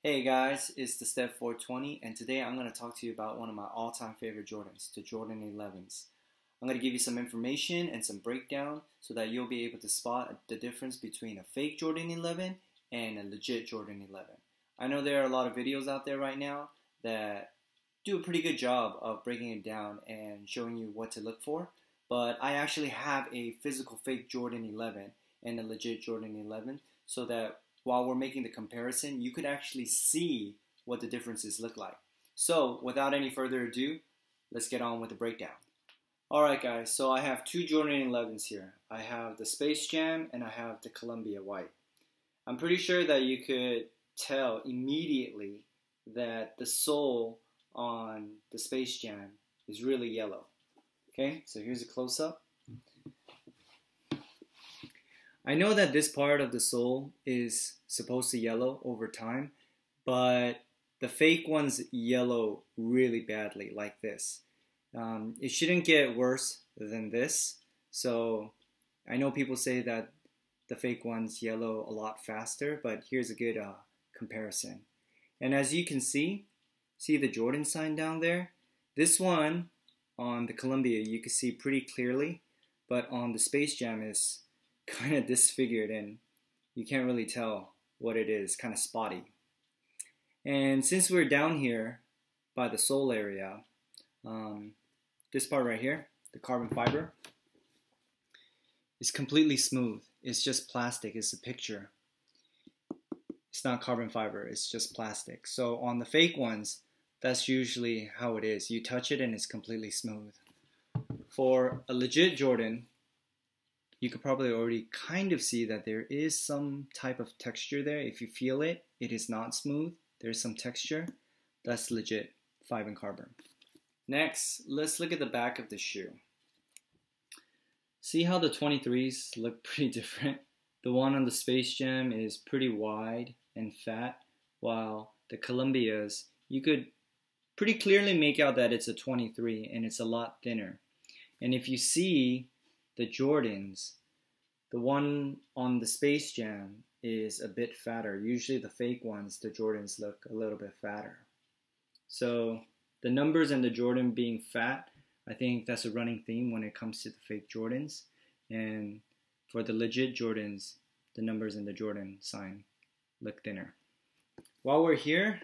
Hey guys, it's the Step 420 and today I'm going to talk to you about one of my all-time favorite Jordans, the Jordan 11s. I'm going to give you some information and some breakdown so that you'll be able to spot the difference between a fake Jordan 11 and a legit Jordan 11. I know there are a lot of videos out there right now that do a pretty good job of breaking it down and showing you what to look for, but I actually have a physical fake Jordan 11 and a legit Jordan 11 so that while we're making the comparison, you could actually see what the differences look like. So without any further ado, let's get on with the breakdown. Alright guys, so I have two Jordan 11s here. I have the Space Jam and I have the Columbia White. I'm pretty sure that you could tell immediately that the sole on the Space Jam is really yellow. Okay, so here's a close-up. I know that this part of the sole is supposed to yellow over time, but the fake ones yellow really badly like this. It shouldn't get worse than this, so I know people say that the fake ones yellow a lot faster, but here's a good comparison. And as you can see the Jordan sign down there? This one on the Columbia you can see pretty clearly, but on the Space Jam is kind of disfigured and you can't really tell what it is, kind of spotty. And since we're down here by the sole area, this part right here, the carbon fiber, is completely smooth. It's just plastic, it's a picture. It's not carbon fiber, it's just plastic. So on the fake ones, that's usually how it is. You touch it and it's completely smooth. For a legit Jordan, you could probably already kind of see that there is some type of texture there. If you feel it, it is not smooth. There's some texture. That's legit 5 carbon. Next, let's look at the back of the shoe. See how the 23s look pretty different? The one on the Space Jam is pretty wide and fat, while the Columbias, you could pretty clearly make out that it's a 23 and it's a lot thinner. And if you see the Jordans, the one on the Space Jam is a bit fatter. Usually the fake ones, the Jordans, look a little bit fatter. So the numbers and the Jordan being fat, I think that's a running theme when it comes to the fake Jordans. And for the legit Jordans, the numbers and the Jordan sign look thinner. While we're here,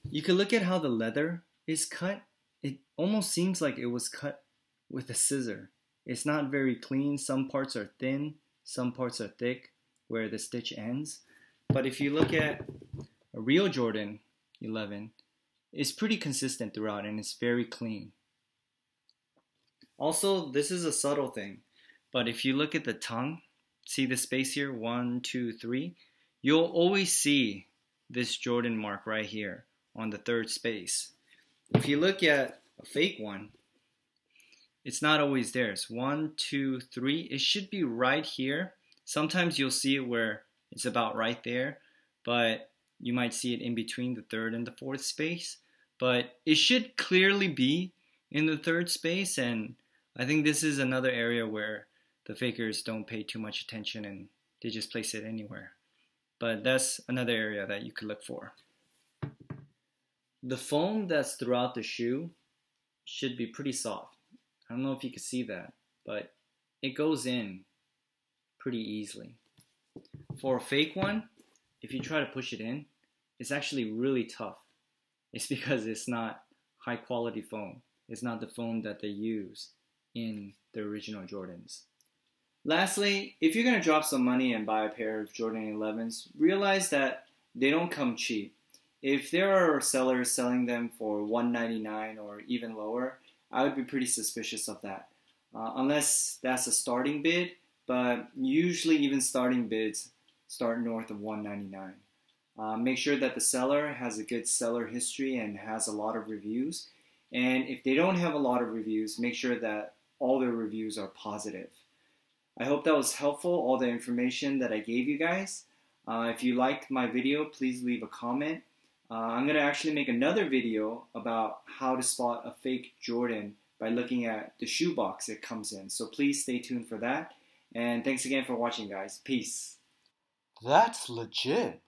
you can look at how the leather is cut. It almost seems like it was cut with a scissor. It's not very clean. Some parts are thin, some parts are thick where the stitch ends. But if you look at a real Jordan 11, it's pretty consistent throughout and it's very clean. Also, this is a subtle thing, but if you look at the tongue, see the space here, 1, 2, 3, you'll always see this Jordan mark right here on the third space. If you look at a fake one, it's not always there. It's 1, 2, 3. It should be right here. Sometimes you'll see it where it's about right there, but you might see it in between the third and the fourth space. But it should clearly be in the third space, and I think this is another area where the fakers don't pay too much attention and they just place it anywhere. But that's another area that you could look for. The foam that's throughout the shoe should be pretty soft. I don't know if you can see that, but it goes in pretty easily. For a fake one, if you try to push it in, it's actually really tough. It's because it's not high quality foam. It's not the foam that they use in the original Jordans. Lastly, if you're going to drop some money and buy a pair of Jordan 11s, realize that they don't come cheap. If there are sellers selling them for $199 or even lower, I would be pretty suspicious of that, unless that's a starting bid, but usually even starting bids start north of $199. Make sure that the seller has a good seller history and has a lot of reviews, and if they don't have a lot of reviews, make sure that all their reviews are positive. I hope that was helpful, all the information that I gave you guys. If you liked my video, please leave a comment. I'm going to actually make another video about how to spot a fake Jordan by looking at the shoebox it comes in. So please stay tuned for that. And thanks again for watching, guys. Peace. That's legit.